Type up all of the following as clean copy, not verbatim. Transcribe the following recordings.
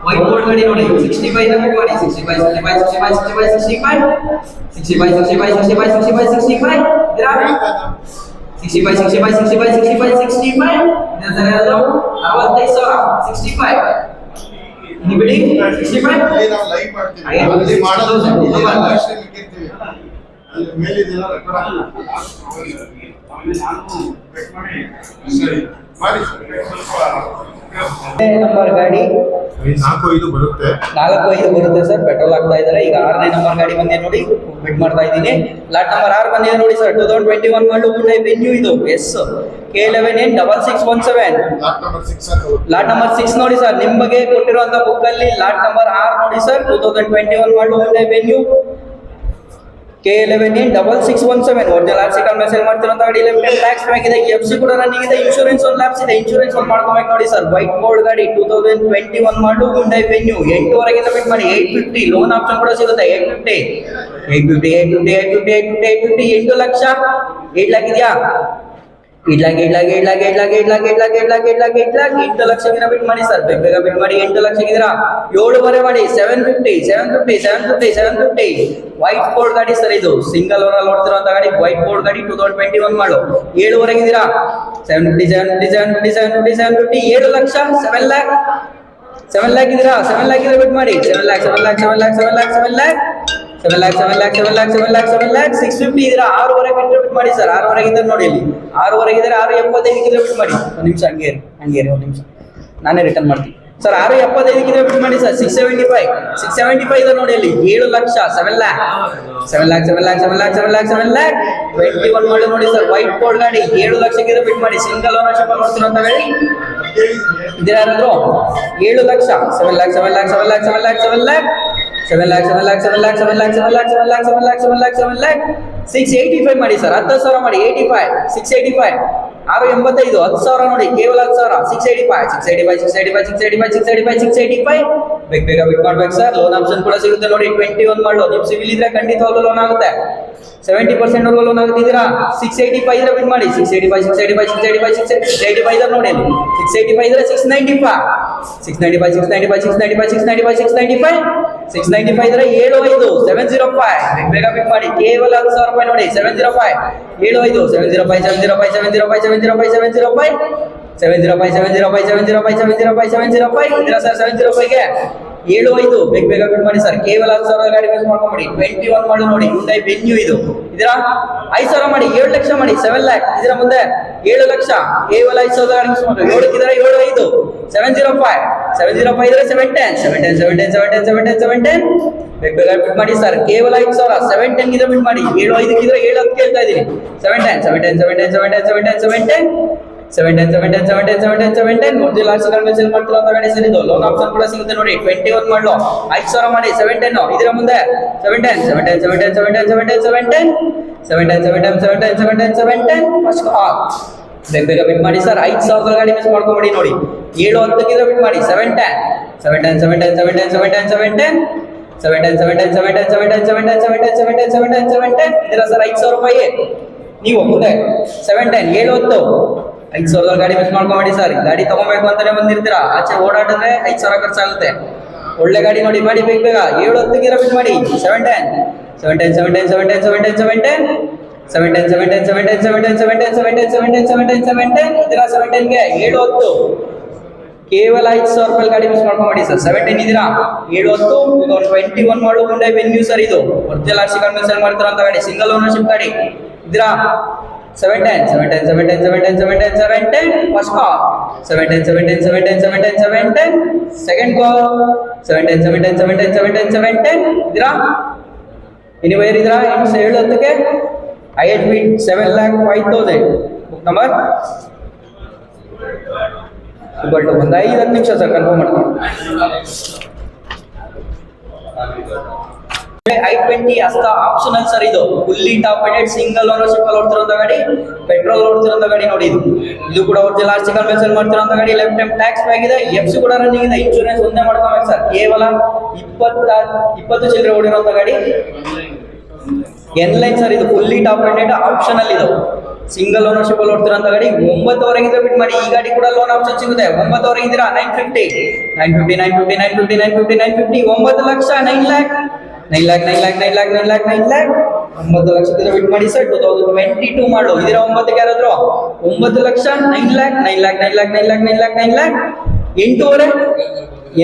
white board ಗಾಡಿ ನೋಡಿ 65 ನ ಮಾಡಿ 65 ಇದರ 65 ಇನ್ನು ಬಿಡಿ 65 ಇಲ್ಲಿ ನಾವು ಲೈವ್ ಮಾಡ್ತೀವಿ ಅಲ್ಲಿ ಮಾಡೋದು ಮೇಲೆ ಇದೆಲ್ಲ ರೆಕಾರ್ಡ್ ನಂಬರ್ ಗಾಡಿ 4-5 ಬರುತ್ತೆ 4-5 ಬರುತ್ತೆ ಸರ್. ಪೆಟ್ರೋಲ್ ಹಾಕ್ತಾ ಇದ್ದಾರೆ. ಈಗ 6ನೇ ನಂಬರ್ ಗಾಡಿ ಬಂದಿದೆ ನೋಡಿ, ಬಿಡ್ ಮಾಡ್ತಾ ಇದ್ದೀನಿ. ಲಾಟ್ ನಂಬರ್ 6 ಬಂದಿದೆ ನೋಡಿ ಸರ್. 2021 ಮಾಡಲು Hyundai Venue ಇದು ಎಸ್ K11N6617. ಲಾಟ್ ನಂಬರ್ 6 ನೋಡಿ ಸರ್. ನಿಮ್ಮ ಬಗ್ಗೆ ಕೊಟ್ಟಿರುವಂತ ಬುಕ್ ಅಲ್ಲಿ ಲಾಟ್ ನಂಬರ್ 6 ನೋಡಿ sir. 2021 model Hyundai Venue K11N6617 original RC card message ಮಾಡ್ತಿರೋಂತ ಗಾಡಿ 11 ಟ್ಯಾಕ್ಸ್ ಬ್ಯಾಕ್ ಇದೆ. FC ಕೂಡ ರನ್ನಿಂಗ್ ಇದೆ. ಇನ್ಶೂರೆನ್ಸ್ ಒಂದು ಲ್ಯಾಪ್ಸ್ ಇದೆ. ಇನ್ಶೂರೆನ್ಸ್ ಒಂದು ಮಾಡ್ಕೋಬೇಕು ನೋಡಿ ಸರ್. ವೈಟ್ ಬೋರ್ಡ್ ಗಾಡಿ 2021 ಮಾಡಲು Hyundai Venue 8 ವರೆಗಿಂದ ಬಿಟ್ ಮಾಡಿ 850 ಲೋನ್ ಆಪ್ಷನ್ ಕೂಡ ಸಿಗುತ್ತೆ. 850 8 ಲಕ್ಷ 8 ಲಕ್ಷ ಇದೆಯಾ? 8 ಲಕ್ಷ ಬಿಟ್ ಮಾಡಿ ಸರ್. ಬೇಗ ಬಿಟ್ ಮಾಡಿ 8 ಲಕ್ಷ 7 ಮಾಡಿ 750 ವೈಟ್ ಬೋರ್ಡ್ ಗಾಡಿ ಸರ್. ಇದು ಸಿಂಗಲ್ ಓನರ್ ನೋಡ್ತಿರುವಂತ ಗಾಡಿ ವೈಟ್ ಬೋರ್ಡ್ ಗಾಡಿ 2021 ಮಾಡಲು 7 ವರೆಗಿದ್ದೀರಾ? 750 7 ಲಕ್ಷ 7 ಲ್ಯಾಕ್ ಇದೀರಾ? 7 ಲ್ಯಾಕ್ ಇದ್ರೆ ಬಿಟ್ ಮಾಡಿ 7 ಲ್ಯಾಕ್ 650 ಇದೀರಾ? 6 ವರೆಗೆ ಬಿಟ್ ಮಾಡಿ ಸರ್. 6 ವರೆಗಿದ್ರೆ ನೋಡಿ ಇಲ್ಲಿ 6 ವರೆಗಿದ್ರೆ 675 ಇದ್ರೆ ಬಿಟ್ ಮಾಡಿ. ಒಂದು ನಿಮಿಷ ಹಂಗೆ ಒಂದು ನಿಮಿಷ ನಾನೇ ರಿಟರ್ನ್ ಮಾಡ್ತೀನಿ ಸರ್. 675 ಇದ್ರೆ ಬಿಟ್ ಮಾಡಿ ಸರ್. 675 ಇದೆ ನೋಡಿ ಅಲ್ಲಿ 7 ಲಕ್ಷ 7 ಲ್ಯಾಕ್ 21 ಮಾಡಿ ನೋಡಿ ಸರ್. ವೈಟ್ ಬೋರ್ಡ್ ಗಾಡಿ 7 ಲಕ್ಷಕ್ಕೆ ಬಿಟ್ ಮಾಡಿ. ಸಿಂಗಲ್ ಓನರ್ಶಿಪ್ ನೋಡ್ತಿರೋಂತ ಗಾಡಿ ಇದ್ರೆ ಯಾರಾದ್ರು 7 ಲಕ್ಷ 7 ಲ್ಯಾಕ್ 685 ಮಾಡಿ ಸರ್. 10,000 ಮಾಡಿ 85 685 685 10,000 ನೋಡಿ ಕೇವಲ 10,000 685 ಬೇಗ ಬಿಟ್ ಮಾಡ್ಬೇಕು ಸರ್. ಲೋನ್ ಆಪ್ಷನ್ ಕೂಡ ಸಿಗುತ್ತೆ ನೋಡಿ. 21 ಮಾಡಲು ನಿಮ್ ಸಿವಿಲ್ ಇದ್ರೆ ಖಂಡಿತವಾಗ್ಲೂ ಲೋನ್ ಆಗುತ್ತೆ. 70% ವರೆಗೂ ಲೋನ್ ಆಗುತ್ತಿದ್ದೀರಾ? 685 ಇದ್ರೆ ಬಿಟ್ ಮಾಡಿ 685 ನೋಡಿ 685 ಇದ್ರೆ 695 ಇದ್ರೆ 75 705 ಬೇಗ ಬಿಟ್ ಮಾಡಿ ಕೇವಲ 10,000 ರೂಪಾಯಿ ನೋಡಿ. 705 ಇದರ ಸರ್ 705 ಗೆ 75 ಬೇಗ ಬಿಟ್ ಮಾಡಿ ಸರ್. ಕೇವಲ 10,000 ಗಾಡಿ ಮಿಸ್ ಮಾಡ್ಕೊಂಬಿಡಿ. 21 ಮಾಡಿ ನೋಡಿ Hyundai Venue ಇದು ಇದರ 5,000 ಮಾಡಿ 7 ಲಕ್ಷ ಮಾಡಿ 7 ಲ್ಯಾಕ್ ಇದರ ಮುಂದೆ 7 ಲಕ್ಷ ಕೇವಲ 5,000 ಗಾಡಿ ಮಿಸ್ ಮಾಡಿ 7 ಇದ್ರೆ 75 705 ಇದ್ರೆ 710 ಬೇಗ ಬಿಟ್ ಮಾಡಿ ಸರ್. ಕೇವಲ 5,000 710 ಇದ್ರೆ ಬಿಟ್ ಮಾಡಿ. 75 ಇದ್ರೆ 7 ಕೇಳ್ತಾ ಇದೀನಿ. 710 ನೋಡಿ ಲಾಸ್ಟ್ ಕಾಲ್ ಮೆಸೇಜ್ ಮಾಡ್ತಿರೋ ಗಾಡಿ ಸರ್. ಇದು ಲೋನ್ ಆಪ್ಷನ್ ಕೂಡ ಸಿಗುತ್ತೆ ನೋಡಿ. 21 ಮಾಡಲು 5,000 ಮಾಡಿ 710 ಇದರ ಮುಂದೆ 710 ಫಸ್ಟ್ ಕಾಲ್ ಬೇಗ ಬಿಟ್ ಮಾಡಿ ಸರ್. 5,000 ಗಾಡಿ ಮಿಸ್ ಮಾಡ್ಕೊಂಬಿಡಿ ನೋಡಿ. 710 ಇದ್ರೆ ಬಿಟ್ ಮಾಡಿ 710 ಇದರ ಸರ್ 5,000 ರೂಪಾಯಿ ನೀವು ಮುಂದೆ 710 5,000 ಗಾಡಿ ಮಿಸ್ ಮಾಡ್ಕೊಂಬೇಡಿ ಸರ್. ಗಾಡಿ ತಗೋಬೇಕು ಅಂತಾನೆ ಬಂದಿರ್ತೀರಾ, ಆಚೆ ಓಡಾಡಿದ್ರೆ 5,000 ಖರ್ಚಾಗುತ್ತೆ. ಒಳ್ಳೆ ಗಾಡಿ ನೋಡಿ ಮಾಡಿ ಬೇಗ 710 ಬಿಟ್ ಮಾಡಿ 710 ಇದರ 710 ಗೆ 710 ಕೇವಲ 5,000 ರೂಪಾಯಿ ಗಾಡಿ ಮಿಸ್ ಮಾಡ್ಕೊಂಬೇಡಿ ಸರ್. 710 ಇದೀರಾ 710 2021 ಮಾಡಲು Hyundai Venue ಸರ್. ಇದು ಒರಿಜಿನಲ್ ಆರ್ಸಿ ಕಾರ್ಡ್ ಮೆಸೇಜ್ ಮಾಡ್ತಿರೋಂತ ಗಾಡಿ ಸಿಂಗಲ್ ಓನರ್ಶಿಪ್ ಗಾಡಿ ಇದೀರಾ 710 ಫಸ್ಟ್ ಕಾಲ್ 710 ಸೆಕೆಂಡ್ ಕಾಲ್ 710 ಇದೀರಾ ಎನಿವೇರ್ ಇದೀರಾ 710ಗೆ 7,05,000 ಬುಕ್ ನಂಬರ್ ಒಂದು 5 ನಿಮಿಷ ಸರ್ ಕನ್ಫರ್ಮ್ ಮಾಡ್ತೀನಿ. i20 ಅಷ್ಟ ಆಪ್ಷನಲ್ ಸರ್, ಇದು fully top ended single ownership ಅಲ್ಲಿ ಓಡ್ತಿರೋಂಥ ಗಾಡಿ, ಪೆಟ್ರೋಲ್ ಓಡ್ತಿರೋಂಥ ಗಾಡಿ ನೋಡಿ. ಇದು ಕೂಡ ಒರಿಜಿನಲ್ ಆರ್ಟಿಕಲ್ ಮೆನ್ಷನ್ ಮಾಡ್ತಿರೋಂಥ ಗಾಡಿ, ಲೈಫ್ ಟೈಮ್ ಟ್ಯಾಕ್ಸ್ ಆಗಿದೆ, ಎಫ್ಸಿ ಕೂಡ ರನ್ನಿಂಗ್ ಇದೆ, ಇನ್ಶೂರೆನ್ಸ್ ಒಂದೇ ಮಾಡ್ಕೋಬೇಕು ಸರ್. ಕೇವಲ 20 ಚಿಲ್ಲರೆ ಓಡಿರೋಂಥ ಗಾಡಿ, ಎನ್ಲೈನ್ ಸರ್, ಇದು ಫುಲ್ಲಿ ಟಾಪ್ ಎಂಡೆಡ್ ಆಪ್ಷನ್ ಅಲ್ಲಿ ಇದು ಸಿಂಗಲ್ ಓನರ್ಶಿಪ್ ಅಲ್ಲಿ ಓಡ್ತಿರೋಂಥ ಗಾಡಿ. 9,000 ಬಿಟ್ ಮಾಡಿ. ಈ ಗಾಡಿ ಕೂಡ ಲೋನ್ ಆಪ್ಷನ್ ಸಿಗುತ್ತೆ. 9,000 ಇದ್ದೀರಾ 950 9 ಲಕ್ಷ 9 ಲ್ಯಾಕ್ 9 ಲಕ್ಷಕ್ಕೆ ಬಿಟ್ ಮಾಡಿ ಸರ್. 2022 ಮಾಡಲು ಇದರ 9ಕ್ಕೆ ಯಾರಾದ್ರು 9 lakh 9 lac 8.5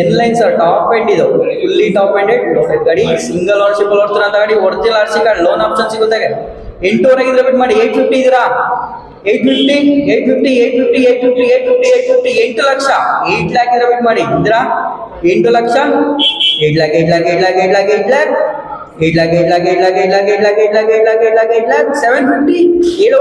N Line sir, top end ಇದು ಫುಲ್ಲಿ ಟಾಪ್ ಎಂಡೆಡ್ ಗಾಡಿ, ಸಿಂಗಲ್ ಓನರ್ಶಿಪ್ ಅಲ್ಲಿ ಓಡ್ತಿರೋಂಥ ಗಾಡಿ, original RC card, loan option ಸಿಗುತ್ತೆ. 8,000 ಇದ್ರೆ ಬಿಟ್ ಮಾಡಿ. 850 ಇದೀರಾ 850 8 ಲಕ್ಷ 8 ಲ್ಯಾಕ್ ಇದ್ರೆ ಬಿಟ್ ಮಾಡಿ. ಇದರ 8 ಲಕ್ಷ 8 ಲ್ಯಾಕ್ 750 7.5 ಇದ್ರೆ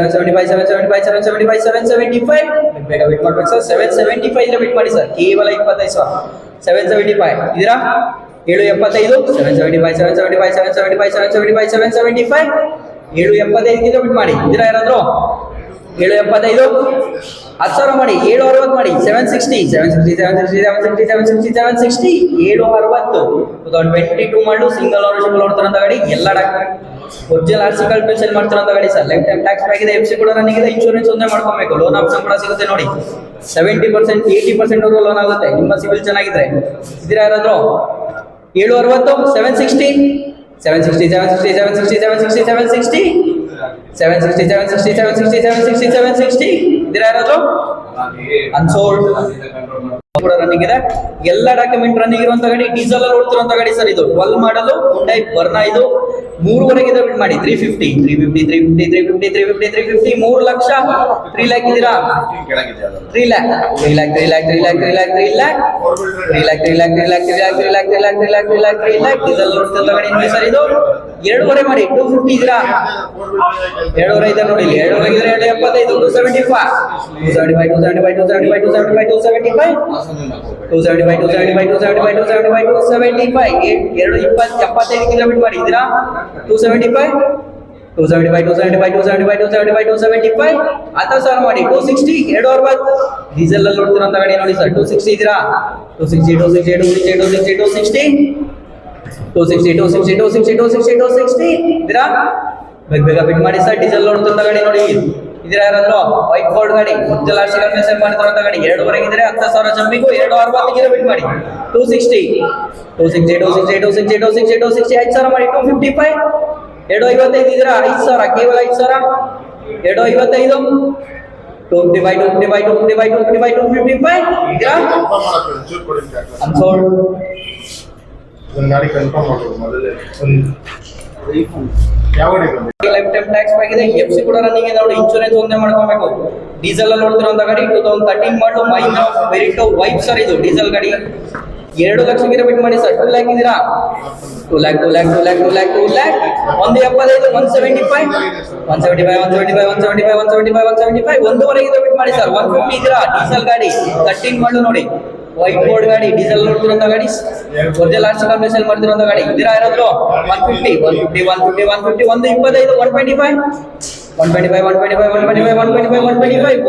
775 775 ಬೇಗ ಬಿಟ್ ಮಾಡ್ಬೇಕು ಸರ್. 775 ಇದ್ರೆ ಬಿಟ್ ಮಾಡಿ ಸರ್, ಕೇವಲ 25,000. 775 ಇದೀರಾ 775 775 ಬಿಟ್ ಮಾಡಿ. ಇದರ ಯಾರಾದ್ರು 775 10,000 ಮಾಡಿ. 760 ಮಾಡಿ. 760 2022 ಮಾಡಲು ಸಿಂಗಲ್ ಓನರ್ಶಿಪ್ ಓಡ್ತಿರೋಂಥ ಗಾಡಿ, ಎಲ್ಲ ಡಾಕ್ಯುಮೆಂಟ್ ಒರಿಜಿನಲ್ ಆರ್ಟಿಕಲ್ ಮೆನ್ಷನ್ ಮಾಡ್ತಿರೋಂಥ ಗಾಡಿ ಸರ್. ಲೈಫ್ ಟೈಮ್ ಟ್ಯಾಕ್ಸ್ ಆಗಿದೆ, ಎಫ್ಸಿ ಕೂಡ ರನ್ನಿಂಗ್ ಇದೆ, ಇನ್ಶೂರೆನ್ಸ್ ಒಂದೇ ಮಾಡ್ಕೊಬೇಕು, ಲೋನ್ ಆಪ್ಷನ್ ಕೂಡ ಸಿಗುತ್ತೆ ನೋಡಿ. 70% 80% ವರೆಗೂ ಲೋನ್ ಆಗುತ್ತೆ ನಿಮ್ಮ ಸಿವಿಲ್ ಚೆನ್ನಾಗಿದ್ರೆ. ಇದರ ಯಾರಾದ್ರು 760 760 ಇದರ ಯಾರಾದ್ರು ಅನ್ಸೋಲ್ಡ್ ಕೂಡ ರನ್ನಿಂಗ್ ಇದೆ, ಎಲ್ಲ ಡಾಕ್ಯುಮೆಂಟ್ ರನ್ನಿಂಗ್ ಇರುವಂತ ಗಾಡಿ, ಡೀಸೆಲ್ ಅಲ್ಲಿ ಓಡ್ತಿರುವಂತ ಗಾಡಿ ಸರ್. ಇದು 12 ಮಾಡಲು ಹುಂಡೈ ವರ್ನಾ, ಇದು 3.5 ಇದೆ ಬಿಟ್ ಮಾಡಿ. 350 3 ಲಕ್ಷ 3 ಲ್ಯಾಕ್ ಇದೀರಾ 3 ಲ್ಯಾಕ್ ಡೀಸೆಲ್ ಓಡ್ತಿರುವಂತ ಗಾಡಿ ನೋಡಿ ಸರ್. ಇದು 2.5 ಮಾಡಿ. 250 ಇದೀರಾ 2.5 ಇದೆ ನೋಡಿ. 2.5 ಇದ್ರೆ 275 275 275 ಕಿಲೋಮೀಟರ್ ಮಾಡಿ. ಇದೀರಾ 275 ಅಥವಾ ಸರ್ ಮಾಡಿ. 260 260 ಡೀಸೆಲ್ ಅಲ್ಲಿ ಓಡ್ತಿರೋಂಥ ಗಾಡಿ ನೋಡಿ ಸರ್. 260 ಇದೀರಾ 260 ಇದೀರಾ ಬೇಗ ಬಿಟ್ ಮಾಡಿ ಸರ್. ಡೀಸೆಲ್ ಓಡ್ತಿರೋಂಥ ಗಾಡಿ ನೋಡಿ. ಇದರ ಯಾರಾದ್ರು ವೈಟ್ ಬೋರ್ಡ್ ಗಾಡಿ, ಒರಿಜಿನಲ್ ಆರ್ಟಿಕಲ್ ಮೆನ್ಷನ್ ಮಾಡ್ತಿರೋಂಥ ಗಾಡಿ, 2.5 ಇದ್ರೆ 10,000 ಜಂಪಿಗೂ 260 ಬಿಟ್ ಮಾಡಿ. 260 5,000 ಮಾಡಿ. 255 255 ಇದರ 5,000 ಕೇವಲ 5,000 255 255 ಇದರ ಅನ್ಸೋಲ್ಡ್ ಗಾಡಿ ಕನ್ಫರ್ಮ್ ಮಾಡೋದು ಮೊದಲೇ ಯಾವ ಗಾಡಿ ಬಂದಿದೆ. ಲೈಫ್ ಟೈಮ್ ಟ್ಯಾಕ್ಸ್ ಆಗಿದೆ, ಎಫ್ಸಿ ಕೂಡ ರನ್ನಿಂಗ್ ಇದೆ ನೋಡಿ, ಇನ್ಶೂರೆನ್ಸ್ ಒಂದೇ ಮಾಡ್ಕೊಬೇಕು. ಡೀಸೆಲ್ ಅಲ್ಲಿ ಓಡ್ತಿರೋಂಥ ಗಾಡಿ, 2013 ಮಾಡಲು ಮಹೀಂದ್ರಾ ವೆರಿಟೋ ವೈಪ್ ಸರ್. ಇದು ಡೀಸೆಲ್ ಗಾಡಿ, 2 ಲಕ್ಷಕ್ಕೆ ಬಿಟ್ ಮಾಡಿ ಸರ್. 2 ಲ್ಯಾಕ್ ಇದೀರಾ 2 ಲ್ಯಾಕ್ 175 1.5 ಬಿಟ್ ಮಾಡಿ ಸರ್. 150 ಇದೀರಾ ಡೀಸೆಲ್ ಗಾಡಿ, 13 ಮಾಡಲು ನೋಡಿ, ವೈಟ್ ಬೋರ್ಡ್ ಗಾಡಿ, ಡೀಸೆಲ್ ನೋಡ್ತಿರೋಂಥ ಗಾಡಿ, ಒರಿಜಿನಲ್ ಆರ್ಟಿಕಲ್ ಮೆನ್ಷನ್ ಮಾಡ್ತಿರೋಂಥ ಗಾಡಿ. ಇದರ ಯಾರಾದ್ರು 150 125 125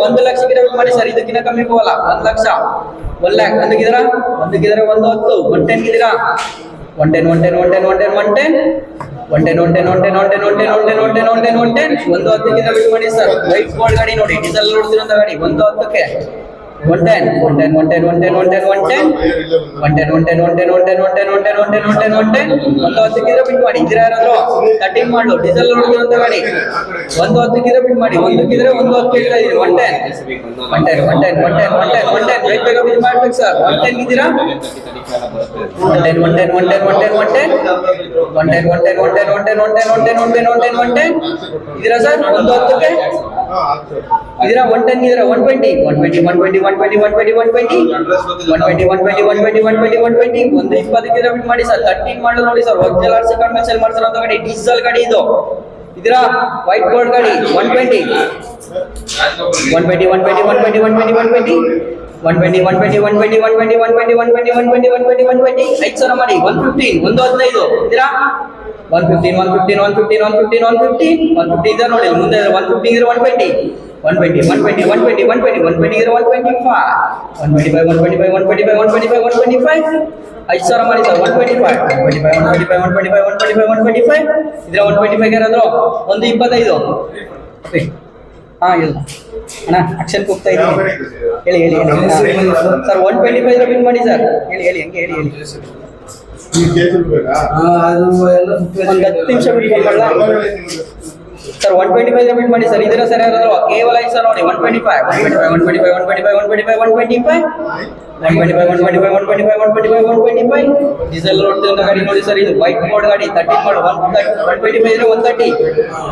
1 ಲಕ್ಷಕ್ಕೆ ಬಿಟ್ ಮಾಡಿ ಸರ್. ಇದಕ್ಕಿಂತ ಕಮ್ಮಿ ಹೋಗಲ್ಲ. 1 ಲಕ್ಷ 1 ಲ್ಯಾಕ್ ಒಂದಕ್ಕಿದ್ದೀರಾ 110 110 ಗಿದ್ದೀರಾ 110 ಬಿಟ್ ಮಾಡಿ ಸರ್. ವೈಟ್ ಬೋರ್ಡ್ ಗಾಡಿ ನೋಡಿ, ಡೀಸೆಲ್ ನೋಡ್ತಿರೋಂಥ ಗಾಡಿ, 110ಕ್ಕೆ 110 ಬಿಟ್ ಮಾಡಿ. ಇದರ ಯಾರಾದ್ರು 13 ಮಾಡಲು ಡೀಸೆಲ್ ನೋಡ್ತಿರೋಂಥ ಗಾಡಿ, 110 ಬಿಟ್ ಮಾಡಿ. 1 ಹೇಳ್ತಾ ಇದೀನಿ. 110 ಬೇಗ ಬಿಟ್ ಮಾಡ್ಬೇಕು ಸರ್. 110 ಇದ್ದೀರಾ 110 ಇದೀರಾ ಸರ್. 110ಕ್ಕೆ ಇದೀರಾ 110 ಇದೀರಾ 120 120 ಬಿಟ್ ಮಾಡಿ ಸರ್. 13 ಮಾಡಲು ನೋಡಿ ಸರ್. ಒರಿಜಿನಲ್ ಆರ್ಟಿಕಲ್ ಮೆನ್ಷನ್ ಮಾಡ್ತಿರೋಂಥ ಗಾಡಿ, ಡೀಸೆಲ್ ಗಾಡಿ ಇದು. ಇದೀರಾ ವೈಟ್ ಬೋರ್ಡ್ ಗಾಡಿ, 120 120 120 120 120 120 120 120 120 120 ಐದು ಸಾವಿರ ಮಾಡಿ 115 ಒಂದು 15 ಇದ್ದೀರಾ 115 115 115 115 115 115 ಇದೆ ನೋಡಿ ಮುಂದೆ 115 ಇದ್ರೆ 120 120 120 120 120 120 ಇದ್ರೆ 125 125 125 125 125 ಐದು ಸಾವಿರ ಮಾಡಿ ಸರ್ 125 125 125 125 125 ಇದ್ರೆ 125 ಯಾರಾದ್ರು ಒಂದು 25 ಹಾಂ ಹೇಳಿ ಅಣ್ಣ ಅಕ್ಷನ್ ಹೋಗ್ತಾ ಇದ್ದೀನಿ ಹೇಳಿ ಹೇಳಿ ಹೇಳಿ ಸರ್ 125 ಬಿಲ್ ಮಾಡಿ ಸರ್ ಹೇಳಿ ಹೇಳಿ ಹೆಂಗೆ ಹೇಳಿ ಹೇಳಿ ಈ ಕೇಸ್ ಬೇಕಾ ಅದು ಎಲ್ಲ ಒಂದು 10 ನಿಮಿಷ ಬಿಟ್ಟು ಮಾಡಲ್ಲ ಸರ್ 125 ಬಿಲ್ ಮಾಡಿ ಸರ್ ಇದರ ಸರ್ ಯಾರಾದ್ರು ಕೇವಲ ಐದು ಸರ್ ನೋಡಿ 125 125 125 125 125 ಡೀಸೆಲ್ ನೋಡ್ತಿರೋ ಗಾಡಿ ನೋಡಿ ಸರ್ ಇದು ವೈಟ್ ಬೋರ್ಡ್ ಗಾಡಿ 13 ಮಾಡು 125 ಇದ್ರೆ 130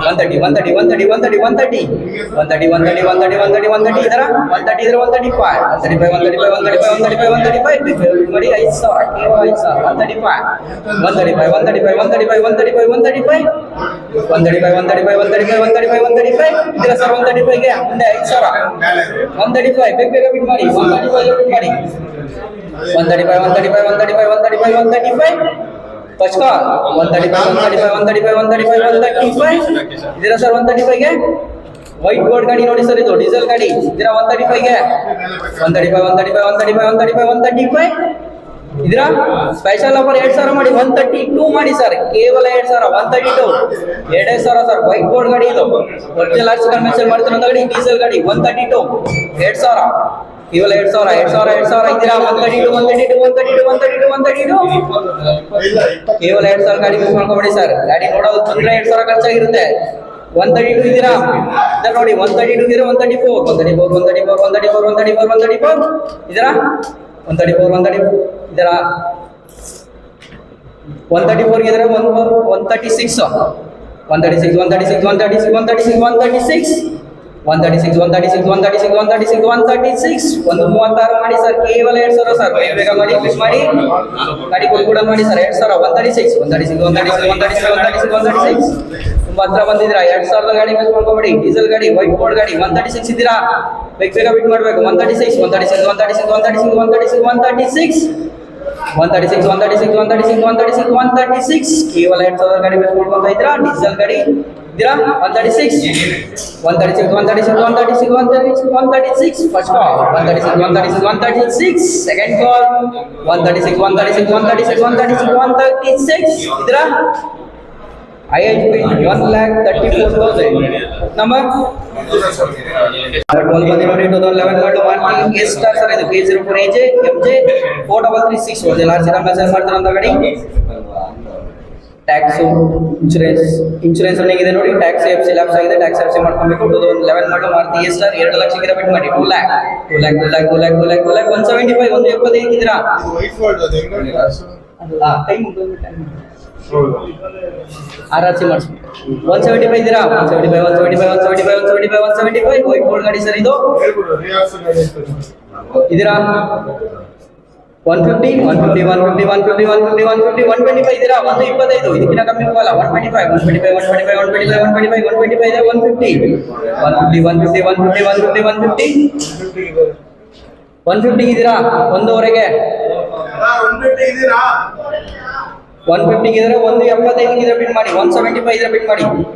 130 130 130 130 130 130 130 130 130 130 ಇದರ 130 ಇದ್ರೆ 135 135 135 ಮಾಡಿ 5000 ಕೇವಲ 5000 135 ಇದರ ಸರ್ 135 ಗೆ ಮುಂದೆ 5000 135 ಬೇಗ ಬಿಡ್ ಮಾಡಿ 135 ಬಿಡ್ ಮಾಡಿ 135 ಫಸ್ಟ್ ಕಾಲ್ 135 ಇದರ ಸರ್ 135 ಗೆ ವೈಟ್ ಬೋರ್ಡ್ ಗಾಡಿ ನೋಡಿ ಸರ್ ಇದು ಡೀಸೆಲ್ ಗಾಡಿ ಇದರ 135 ಗೆ 135 ಇದರ ಸ್ಪೆಷಲ್ ಆಫರ್ 2000 ಮಾಡಿ 132 ಮಾಡಿ ಸರ್ ಕೇವಲ 2000 132 2000 ಸರ್ ವೈಟ್ ಬೋರ್ಡ್ ಗಾಡಿ ಇದು ಒರಿಜಿನಲ್ ಆರ್ಸಿ ಕನ್ವೆನ್ಷನ್ ಮಾಡ್ತಿರೋ ಗಾಡಿ ಡೀಸೆಲ್ ಗಾಡಿ 132 2000 ಕೇವಲ 2000 ಇದ್ದೀರಾ 132 ಕೇವಲ 2000 ಗಾಡಿ ಮಿಸ್ ಮಾಡ್ಕೊಬೇಡಿ ಸರ್ ಗಾಡಿ ನೋಡೋದು ಬಂದ್ರೆ 2000 ಖರ್ಚಾಗಿರುತ್ತೆ 132 ಇದ್ದೀರಾ ಇದರ ನೋಡಿ 132 ಇದ್ದೀರಾ 134 ಇದರ 134 ಇದರ 134 ಇದ್ರೆ 136 ಒಂದು 36 ಮಾಡಿ ಸರ್ ಕೇವಲ 2000 ಸರ್ ಬೇಗ ಮಾಡಿ ಫಿಕ್ಸ್ ಮಾಡಿ ಗಾಡಿ ಕೂಡ ಮಾಡಿ ಸರ್ 2000 136 ತುಂಬಾ ಹತ್ರ ಬಂದಿದ್ದೀರಾ 2000 ಗಾಡಿ ಮಿಸ್ ಮಾಡ್ಕೊಬೇಡಿ ಡೀಸೆಲ್ ಗಾಡಿ ವೈಟ್ ಬೋರ್ಡ್ ಗಾಡಿ 136 ಇದ್ದೀರಾ ಬೇಗ ಬಿಟ್ ಮಾಡಬೇಕು 136 ಕೇವಲ 2000 ಗಾಡಿ ಮಿಸ್ ಮಾಡ್ಕೊತಾ ಇದ್ದೀರಾ ಡೀಸೆಲ್ ಗಾಡಿ ಇದ್ದೀರಾ 136 ಫಸ್ಟ್ ಕಾಲ್ 136 ಸೆಕೆಂಡ್ ಕಾಲ್ 136 ಇದ್ದೀರಾ IHP 1,34,000 number 12 ಬಂದಿ ನೋಡಿ 2011 ಮಾಡಲು ಮಾರ್ಕಿಂಗ್ ಎಸ್ ಸ್ಟಾರ್ ಸರ್ ಇದು K04 AJ MJ 4336 original RC message ಮಾಡ್ತಾರೆ ಅಂತ ಗಾಡಿ ಟ್ಯಾಕ್ಸ್ ಇನ್ಶೂರೆನ್ಸ್ ರನ್ನಿಂಗ್ ಇದೆ ನೋಡಿ ಟ್ಯಾಕ್ಸ್ ಎಫ್ಸಿ ಲ್ಯಾಪ್ಸ್ ಆಗಿದೆ ಟ್ಯಾಕ್ಸ್ ಎಫ್ಸಿ ಮಾಡ್ಕೊಬೇಕು 2011 ಮಾಡಲು ಮಾರುತಿ ಎಸ್ ಸ್ಟಾರ್ 2 ಲಕ್ಷಕ್ಕೆ ಬಿಟ್ ಮಾಡಿ 2 lakh 175 175 ಇದ್ದೀರಾ ವೈಟ್ ಬೋರ್ಡ್ ಅದು ಹೆಂಗ ಟೈಮ್ ಆರ್ಸಿ ಮಾಡಿಸ್ಬೇಕು 175 ಇದ್ದೀರಾ 175 ವೈಟ್ ಬೋರ್ಡ್ ಗಾಡಿ ಸರ್ ಇದು ಹೇಳ್ಬಿಡು ರಿಯಾಕ್ಸ್ ಗಾಡಿ ಅಂತ ಇದ್ದೀರಾ 150 ಇದ್ದೀರಾ 125 ಇದಕ್ಕಿಂತ ಕಮ್ಮಿ ಹೋಗಲ್ಲ 125 ಇದೆ 150 ಇದ್ದೀರಾ ಒಂದೂವರೆಗೆ 150 ಇದೀರಾ 150 ಇದ್ರೆ 175 ಇದ್ರೆ ಬಿಟ್ ಮಾಡಿ 175 ಇದ್ರೆ ಬಿಟ್ ಮಾಡಿ 175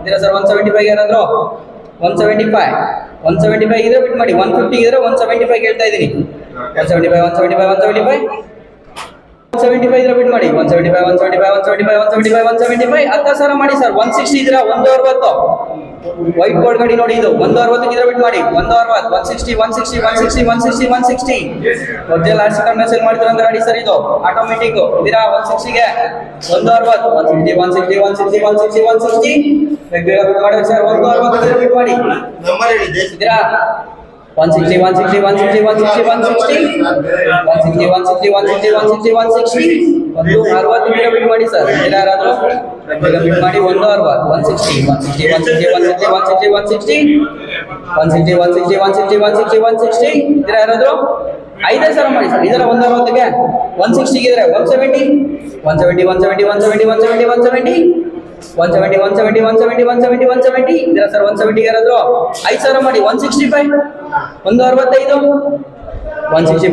ಇದ್ರೆ ಸರ್ 175 ಯಾರಾದ್ರು 175 ಇದ್ರೆ ಬಿಟ್ ಮಾಡಿ 150 ಇದ್ರೆ 175 ಹೇಳ್ತಾ ಇದ್ದೀನಿ 175 ಇದ್ರೆ ಬಿಟ್ ಮಾಡಿ 175 10 ಸಾವಿರ ಮಾಡಿ ಸರ್ 160 ಇದ್ರೆ 160 ವೈಟ್ ಬೋರ್ಡ್ ಗಾಡಿ ನೋಡಿ ಇದು 160 ಇದ್ರೆ ಬಿಟ್ ಮಾಡಿ 160 ಒರಿಜಿನಲ್ ಆರ್ಸಿ ಮೆಸೇಜ್ ಮಾಡ್ತಾರೆ ಅಂತ ಗಾಡಿ ಸರ್ ಇದು ಆಟೋಮೆಟಿಕ್ ಇದೀರಾ 160 ಗೆ 160 ಬೇಗ ಬಿಟ್ ಮಾಡಿ ಸರ್ 160 ಇದ್ರೆ ಬಿಟ್ ಮಾಡಿ ನಂಬರ್ ಹೇಳಿ ದೇಶ ಇದೀರಾ 160 160 ಬಿಟ್ ಮಾಡಿ ಸರ್ ಯಾರಾದ್ರೂ ಬೇಗ ಬಿಟ್ ಮಾಡಿ 160 ಇದ್ರೆ ಯಾರಾದ್ರೂ 5000 ಮಾಡಿ ಸರ್ ಇದರ 160ಗೆ 160 ಇದ್ರೆ 170 170 ಇದರ ಸರ್ 170 ಯಾರಾದ್ರು 5,000 ಮಾಡಿ 165 165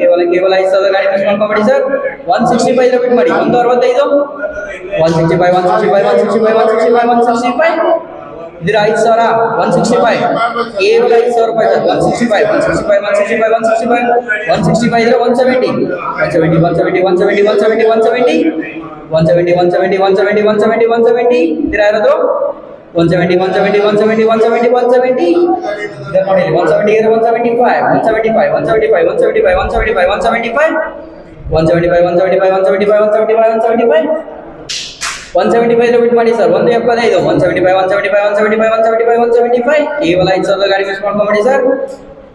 ಕೇವಲ 5,000 ಗಾಡಿ ಮಿಸ್ ಮಾಡ್ಕೊಂಬೇಡಿ ಸರ್ 165 ಇದ್ರೆ ಬಿಟ್ ಮಾಡಿ 165 ಇದರ 5,000 165 ಕೇವಲ 5,000 ರೂಪಾಯಿ ಸರ್ 165 ಇದ್ರೆ 170 ಇದರ ಯಾರಾದ್ರು 170 ಇದರ ನೋಡಿ 170 ಇದ್ರೆ 175 ಇದ್ರೆ ಬಿಟ್ ಮಾಡಿ ಸರ್ 175 ಕೇವಲ 5,000 ಗಾಡಿ ಮಿಸ್ ಮಾಡ್ಕೊಂಬೇಡಿ ಸರ್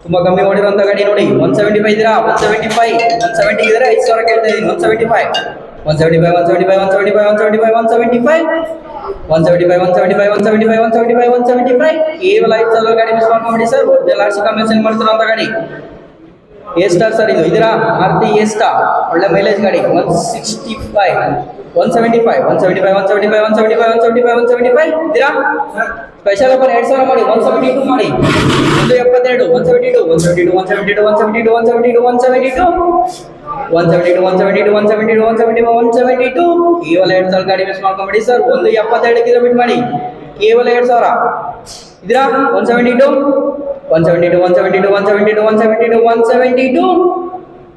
ತುಂಬಾ ಕಮ್ಮಿ ಮಾಡಿರುವಂತ ಗಾಡಿ ನೋಡಿ 175 ಇದ್ದೀರಾ 170 ಇದ್ರೆ 5,000 ಕೇಳ್ತಾ ಇದೀನಿ 175 ಕೇವಲ 5,000 ಗಾಡಿ ಮಿಸ್ ಮಾಡ್ಕೊಂಬೇಡಿ ಸರ್ ಲಾಸ್ಟ್ ಕಮೆನ್ಷನ್ ಮಾಡ್ತಿರೋಂತ ಗಾಡಿ ಎ ಸ್ಟಾರ್ ಸರ್ ಇದು ಇದೀರಾ ಮಾರುತಿ ಎ ಸ್ಟಾರ್ ಒಳ್ಳೆ ಮೈಲೇಜ್ ಗಾಡಿ 175 ಇದೀರಾ ಸ್ಪೆಷಲ್ ಆಫರ್ 2,000 ಮಾಡಿ 172 ಮಾಡಿ 172 ಕೇವಲ 2,000 ಗಾಡಿ ಮಿಸ್ ಮಾಡ್ಕೊಂಬೇಡಿ ಸರ್ 172 ಕಿಲೋ ಬಿಟ್ ಮಾಡಿ ಕೇವಲ 2,000 ಇದೀರಾ 172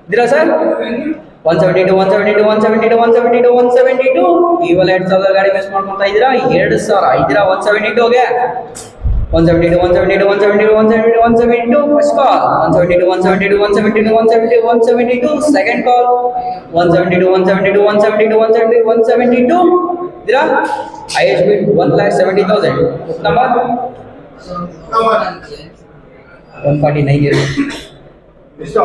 ಇದೀರಾ ಸರ್ 172 ಕೇವಲ 2,000 ಗಾಡಿ ಮಿಸ್ ಮಾಡ್ಕೊಂತಾ ಇದೀರಾ 2,000 ಇದೀರಾ 172 ಗೆ 172 ಫಸ್ಟ್ ಕಾಲ್ 172 ಸೆಕೆಂಡ್ ಕಾಲ್ 172 ಇದೀರಾ ಐಎಚ್ ಬಿಟ್ 1,70,000 ನಂಬರ್ 149 ಎಷ್ಟು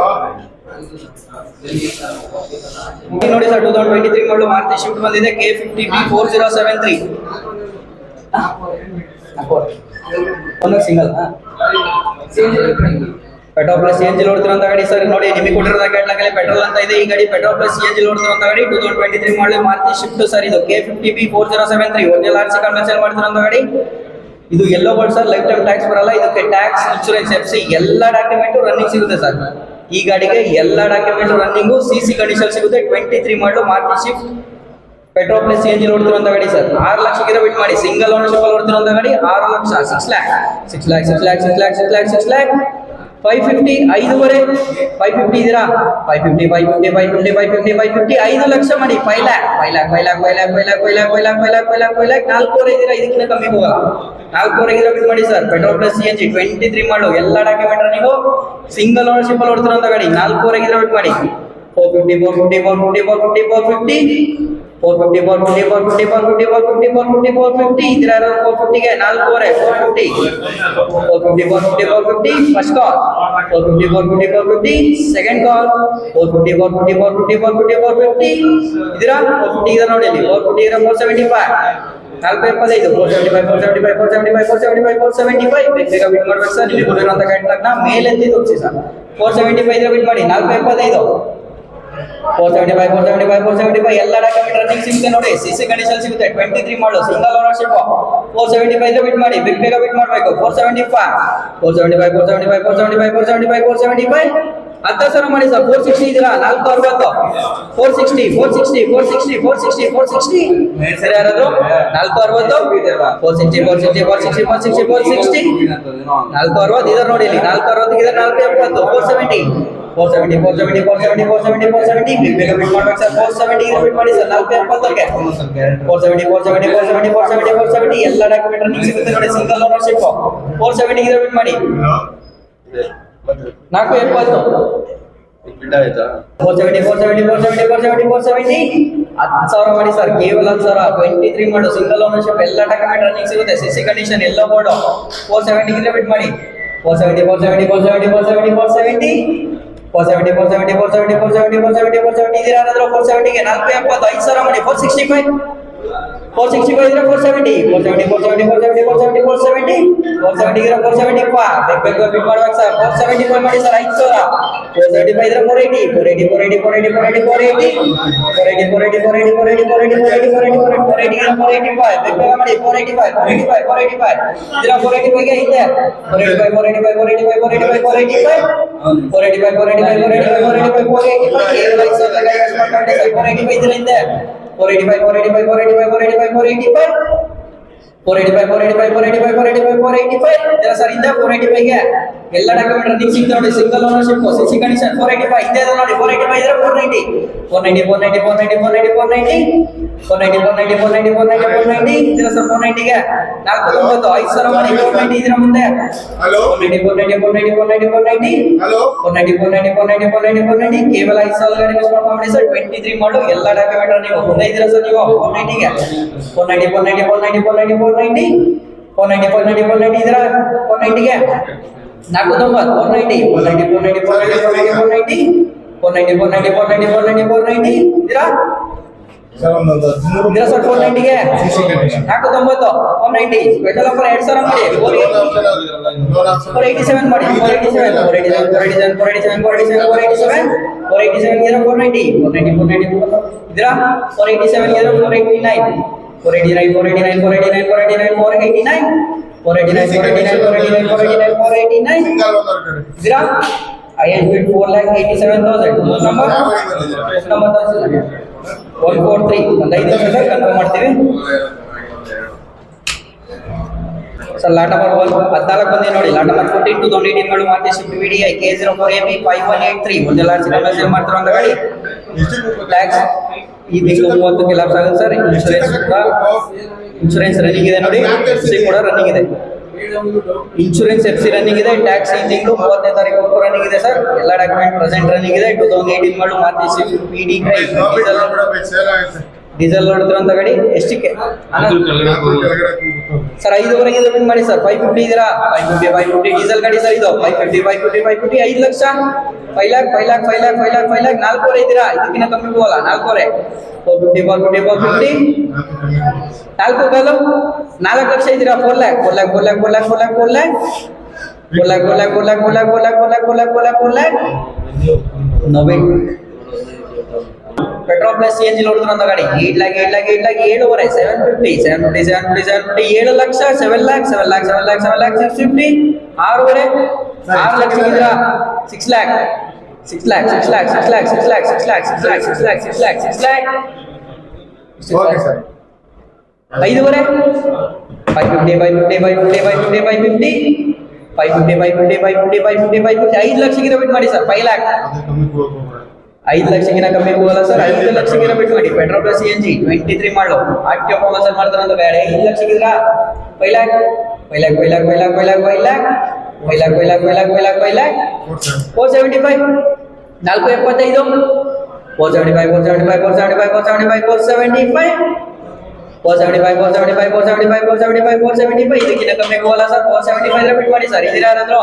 ನೋಡಿ ಸರ್ 2023 ಮಾಡಲು ಮಾರುತಿ ಶಿಫ್ಟ್ ಬಂದಿದೆ K50B 4073 ಒಂದು ಸಿಂಗಲ್ ಪೆಟ್ರೋಲ್ ಪ್ಲಸ್ CNG ನೋಡ್ತಿರೋಂತ ಗಾಡಿ ಸರ್ ನೋಡಿ ನಿಮಗೆ ಕೊಟ್ಟಿರೋ ಕ್ಯಾಟ್ಲಾಗಲ್ಲಿ ಪೆಟ್ರೋಲ್ ಅಂತ ಇದೆ ಈ ಗಾಡಿ ಪೆಟ್ರೋಲ್ ಪ್ಲಸ್ CNG ನೋಡ್ತಿರೋಂತ ಗಾಡಿ 2023 ಮಾಡಲು ಮಾರುತಿ ಶಿಫ್ಟ್ ಸರ್ ಇದು K50B 4073 ಒರಿಜಿನಲ್ ಆರ್ಸಿ ಕನ್ವರ್ಷನ್ ಮಾಡ್ತಿರೋಂತ ಗಾಡಿ ಇದು yellow board sir life time tax ಬರಲ್ಲ ಇದಕ್ಕೆ ಟ್ಯಾಕ್ಸ್ ಇನ್ಶೂರೆನ್ಸ್ FC ಎಲ್ಲ ಡಾಕ್ಯುಮೆಂಟ್ ರನ್ನಿಂಗ್ ಸಿಗುತ್ತೆ ಸರ್ ಈ ಗಾಡಿಗೆ ಎಲ್ಲ ಡಾಕ್ಯುಮೆಂಟ್ ರನ್ನಿಂಗು CC ಕಂಡೀಷನ್ ಸಿಗುತ್ತೆ 23 ಮಾಡಲು Maruti shift petrol plus CNG ನೋಡ್ತಿರೋಂತ ಗಾಡಿ ಸರ್ 6 ಲಕ್ಷಕ್ಕೆ ಬಿಟ್ ಮಾಡಿ ಸಿಂಗಲ್ ಓನರ್ಶಿಪ್ ಅಲ್ಲಿ ನೋಡ್ತಿರೋಂತ ಗಾಡಿ 6 ಲಕ್ಷ 6 ಲ್ಯಾಕ್ 550 5.5 550 ಇದೀರಾ 550 5 ಲಕ್ಷ ಮಾಡಿ 5 ಲ್ಯಾಕ್ 4 ಇದೀರಾ ಇದಕ್ಕಿಂತ ಕಮ್ಮಿ ಹೋಗಲ್ಲ 4 ಇದೀರಾ ಬಿಟ್ ಮಾಡಿ ಸರ್ ಪೆಟ್ರೋಲ್ ಪ್ಲಸ್ CNG 23 ಮಾಡಲು ಎಲ್ಲ ಡಾಕ್ಯುಮೆಂಟ್ ನೀವು ಸಿಂಗಲ್ ಓನರ್ಶಿಪ್ ಅಲ್ಲಿ ನೋಡ್ತಿರೋಂತ ಗಾಡಿ 4 ಇದೀರಾ ಬಿಟ್ ಮಾಡಿ 450 ಇದೀರಾ 450 ಗೆ 4 450 ಫಸ್ಟ್ ಕಾಲ್ 450 ಸೆಕೆಂಡ್ ಕಾಲ್ 450 ಇದೀರಾ 450 ಇದರ ನೋಡಿ ಇಲ್ಲಿ 450 ಇದರ 475 ಬೇಗ ಬಿಟ್ ಮಾಡ್ಬೇಕು ಸರ್ ನಿಮಗೆ ಕೊಟ್ಟಿರುವಂತ ಕ್ಯಾಟ್ಲಾಗ್ ನ ಮೇಲೆ ಎತ್ತಿ ತೋರಿಸಿ ಸರ್ 475 ಇದ್ರೆ ಬಿಟ್ ಮಾಡಿ 475 ಎಲ್ಲ ಡಾಕ್ಯುಮೆಂಟ್ ರನ್ನಿಂಗ್ ಸಿಗುತ್ತೆ ನೋಡಿ CC ಕಂಡೀಷನ್ ಸಿಗುತ್ತೆ 23 ಮಾಡಲು ಸಿಂಗಲ್ ಓನರ್ಶಿಪ್ 475 ಇದ್ರೆ ಬಿಟ್ ಮಾಡಿ ಬೇಗ ಬಿಟ್ ಮಾಡಬೇಕು 475 10 ಸಾವಿರ ಮಾಡಿ ಸರ್ 460 ಇದೀರಾ 460 ಸರಿ ಯಾರಾದ್ರು 460 ಇದರ ನೋಡಿ ಇಲ್ಲಿ 460 ಇದರ 470 ಬೇಗ ಬಿಟ್ ಮಾಡ್ಬೇಕು ಸರ್ 470 ಇದ್ರೆ ಬಿಟ್ ಮಾಡಿ ಸರ್ 470 ಎಲ್ಲ ಡಾಕ್ಯುಮೆಂಟ್ ರನ್ನಿಂಗ್ ಸಿಗುತ್ತೆ ನೋಡಿ ಸಿಂಗಲ್ ಓನರ್ಶಿಪ್ 470 ಇದ್ರೆ ಬಿಟ್ ಮಾಡಿ 470 10,000 ಮಾಡಿ ಸರ್ ಕೇವಲ 10,000 23 ಮಾಡು ಸಿಂಗಲ್ ಓನರ್ಶಿಪ್ ಎಲ್ಲ ಡಾಕ್ಯುಮೆಂಟ್ ರನ್ನಿಂಗ್ ಸಿಗುತ್ತೆ CC ಕಂಡೀಷನ್ ಎಲ್ಲ ಬೋರ್ಡ್ 470 ಇದ್ರೆ ಬಿಟ್ ಮಾಡಿ 470 ಇದೀರಾ 470 ಗೆ 470 5,000 ಮಾಡಿ 465 465 ಇದ್ರೆ 470 ಗಿರ 470 ಬೇಗ ಬಿಟ್ ಮಾಡ್ಬೇಕು ಸರ್ 475 ಮಾಡಿ ಸರ್ 5000 475 ಇದ್ರೆ 485 ಗೆ ಇದೆ 485 ಸರ್ ಇಂದ 485 ಗೆ ಎಲ್ಲ ಡಾಕ್ಯುಮೆಂಟ್ ರನ್ನಿಂಗ್ ಸಿಗ್ತಾ ನೋಡಿ ಸಿಂಗಲ್ ಓನರ್ಶಿಪ್ ಸಿಸಿ ಕಂಡೀಷನ್ 485 ಇಂದ ಇದೆ ನೋಡಿ 485 ಇದ್ರೆ 490 ಇದರ ಸರ್ 490 ಗೆ 490 5000 ಮಾಡಿ 490 ಇದರ ಮುಂದೆ ಹಲೋ 490 ಹಲೋ ಕೇವಲ 5000 ಗಾಡಿ ಮಿಸ್ ಮಾಡ್ಕೊಂಡ್ಬಿಡಿ ಸರ್ 23 ಮಾಡು ಎಲ್ಲ ಡಾಕ್ಯುಮೆಂಟ್ ನೀವು ಮುಂದೆ ಇದ್ದೀರಾ ಸರ್ ನೀವು 490 ಗೆ 490 ಇದರ 490 ಗೆ 490 ಇದರ ಸರ್ ಒಂದು 13 ಇದರ ಸರ್ 490 ಗೆ 490 ಸ್ಪೆಷಲ್ ಆಫರ್ 2000 ಮಾಡಿ 487 ಮಾಡಿ 487 ಇದರ 490 ಇದರ 487 ಇದರ 489 ಸಿಂಗಲ್ ಓನರ್ ಕಡೆ ಇದರ IS bid 4,87,000 ನಂಬರ್ 143 ಒಂದು 5 ನಿಮಿಷದಲ್ಲಿ ಕನ್ಫರ್ಮ್ ಮಾಡ್ತೀವಿ ಸರ್ ಲಾಟ್ ನಂಬರ್ 14 ಬಂದಿ ನೋಡಿ ಲಾಟ್ ನಂಬರ್ 14 2018 ಮಾಡು ಮಾರುತಿ ಸ್ವಿಫ್ಟ್ VDI K04AB 5183 ಒಂದು ಲಾಟ್ ಸಿಗ್ನಲ್ ಸೇಲ್ ಮಾಡ್ತಿರೋ ಅಂತ ಗಾಡಿ ಟ್ಯಾಕ್ಸ್ ಈ ತಿಂಗಳು 30 ಲಾಭ ಆಗುತ್ತೆ ಸರ್ ಇನ್ಶೂರೆನ್ಸ್ ರನ್ನಿಂಗ್ ಇದೆ ನೋಡಿ ಎಫ್ಸಿ ಕೂಡ ರನ್ನಿಂಗ್ ಇದೆ ಇನ್ಶೂರೆನ್ಸ್ ಎಫ್ಸಿ ರನ್ನಿಂಗ್ ಇದೆ ಟ್ಯಾಕ್ಸ್ ಈ ತಿಂಗಳು 30ನೇ ತಾರೀಕು ರನ್ನಿಂಗ್ ಇದೆ ಸರ್ ಎಲ್ಲ ಡಾಕ್ಯುಮೆಂಟ್ ಪ್ರೆಸೆಂಟ್ ರನ್ನಿಂಗ್ ಇದೆ 2018 ಮಾಡು ಮಾರುತಿ ಸ್ವಿಫ್ಟ್ VD ಡೀಸೆಲ್ ನೋಡ್ತಿರೋಂಥ ಗಾಡಿ ಎಷ್ಟಕ್ಕೆ ಸರ್ 5 ಇದೆ ಬಿಲ್ ಮಾಡಿ ಸರ್ 550 ಇದೀರಾ 550 ಡೀಸೆಲ್ ಗಾಡಿ ಸರ್ ಇದು 550 5 ಲಕ್ಷ 5 लाख 4 ಇದ್ದೀರಾ ಇದಕ್ಕಿಂತ ಕಮ್ಮಿ ಹೋಗಲ್ಲ 4 450 4 ಕಾಲು 4 ಲಕ್ಷ ಇದ್ದೀರಾ 4 लाख 4 लाख ನೋಬೇಟ್ ಪೆಟ್ರೋಲ್ ಪ್ಲಸ್ CNG ನೋಡಿದ್ರಂತ ಗಾಡಿ 8 लाख 7.5 750 7 ಲಕ್ಷ 7 लाख 650 6.5 6 ಲಕ್ಷ ಇದ್ದೀರಾ 6 लाख 6 लाख ಓಕೆ ಸರ್ 5.5 550 ಲಕ್ಷಕ್ಕಿಂತ ಬಿಟ್ ಮಾಡಿ ಸರ್ 5 लाख ಅದು ಕಮ್ಮಿ ಹೋಗೋಣ 5 ಲಕ್ಷಕ್ಕಿಂತ ಕಮ್ಮಿ ಹೋಗಲ್ಲ ಸರ್ 5 ಲಕ್ಷಕ್ಕಿಂತ ಬಿಟ್ ಮಾಡಿ ಪೆಟ್ರೋಲ್ ಪ್ಲಸ್ CNG 23 ಮಾಡಲು ಆರ್ಟಿಒ ಪ್ರಮೋಷನ್ ಮಾಡ್ತಾರೆ ಅಂತ ಗಾಡಿ 5 ಲಕ್ಷಕ್ಕಿಂತ 5 लाख 475 475 ಇದಕ್ಕಿಂತ ಕಮ್ಮಿ ಹೋಗಲ್ಲ ಸರ್ 475 ರಿಪೀಟ್ ಮಾಡಿ ಸರ್ ಇದೀರಾ ಯಾರಾದ್ರೂ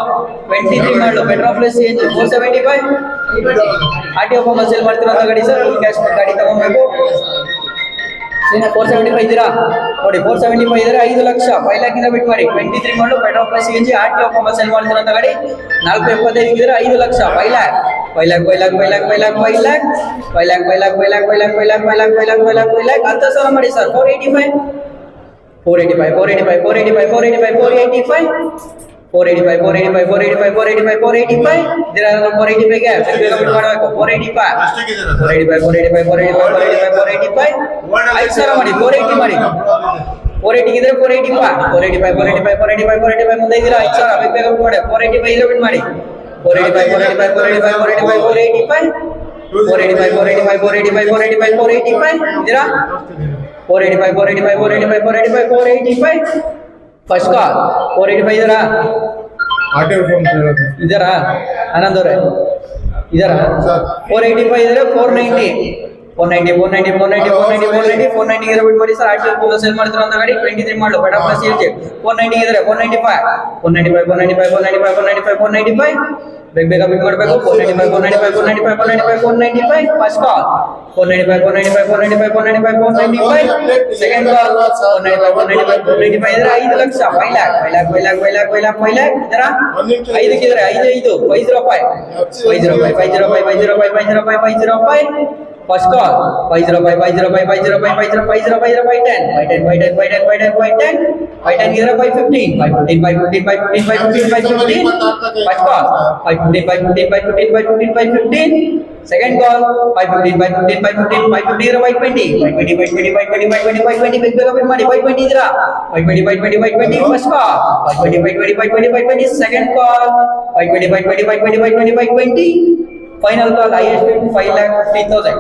23 ಮಾಡಲು petrol plus CNG 475 RTO promotion sale ಮಾಡ್ತಿರೋ ಗಾಡಿ ಸರ್ ಫುಲ್ ಕ್ಯಾಶ್ ಗಾಡಿ ತಗೊಬೇಕು 475 ಇದ್ದೀರಾ ನೋಡಿ 475 ಇದ್ರೆ 5 ಲಕ್ಷ 5 लाख ಇಂದ ಬಿಟ್ ಮಾಡಿ 23 ಮಾಡಲು petrol plus CNG RTO promotion sale ಮಾಡ್ತಿರೋ ಗಾಡಿ 475 ಇದ್ರೆ 5 ಲಕ್ಷ 5 लाख 10 ಸಾವಿರ ಮಾಡಿ ಸರ್ 485 ಇದರ 485 ಗೆ ಬಿಟ್ ಮಾಡಬೇಕು 485 ಅಷ್ಟಕ್ಕಿದ್ದೀರಾ ಸರ್ 485 5 ಸಾವಿರ ಮಾಡಿ 480 ಮಾಡಿ 480 ಇದ್ರೆ 485 ಮುಂದೆ ಇದ್ದೀರಾ 5 ಸಾವಿರ ಬೇಗ ಬಿಟ್ ಮಾಡಿ 485 ಇದ್ರೆ ಬಿಟ್ ಮಾಡಿ 485 ಇದೀರಾ 485 ಫಸ್ಟ್ ಕಾಲ್ 485 ಇದರಾ ಆರ್ಟಿಒ ಫೋನ್ ಇದರಾ ಆನಂದ್ ಅವರೇ ಇದರಾ ಸರ್ 485 ಇದ್ರೆ 490 ಗೆ ಬಿಟ್ ಮಾಡಿ ಸರ್ ಆರ್ಟಿಒ ಫೋನ್ ಸೇಲ್ ಮಾಡ್ತಿರೋ ಅಂತ ಗಾಡಿ 23 ಮಾಡಲು ಬೇಡ ಪ್ಲಸ್ CNG 490 ಇದ್ರೆ 495 ಬೇಗ ಬಿಟ್ ಮಾಡಬೇಕು 495 ಫಸ್ಟ್ ಕಾಲ್ 495. Second call 495 ಇದ್ರೆ 5 ಲಕ್ಷ 5 lakh. ಇದರ 5 ಕಿದ್ರೆ 5 505. First call 505. 510 ಇದ್ರೆ 515. First call 515. Second call 515 ಇದ್ರೆ 520. ಬೇಗ ಬಿಡ್ ಮಾಡಿ 520 ಇದ್ರ 520. First call 520. Second call 520. Final call highest bid 5,50,000.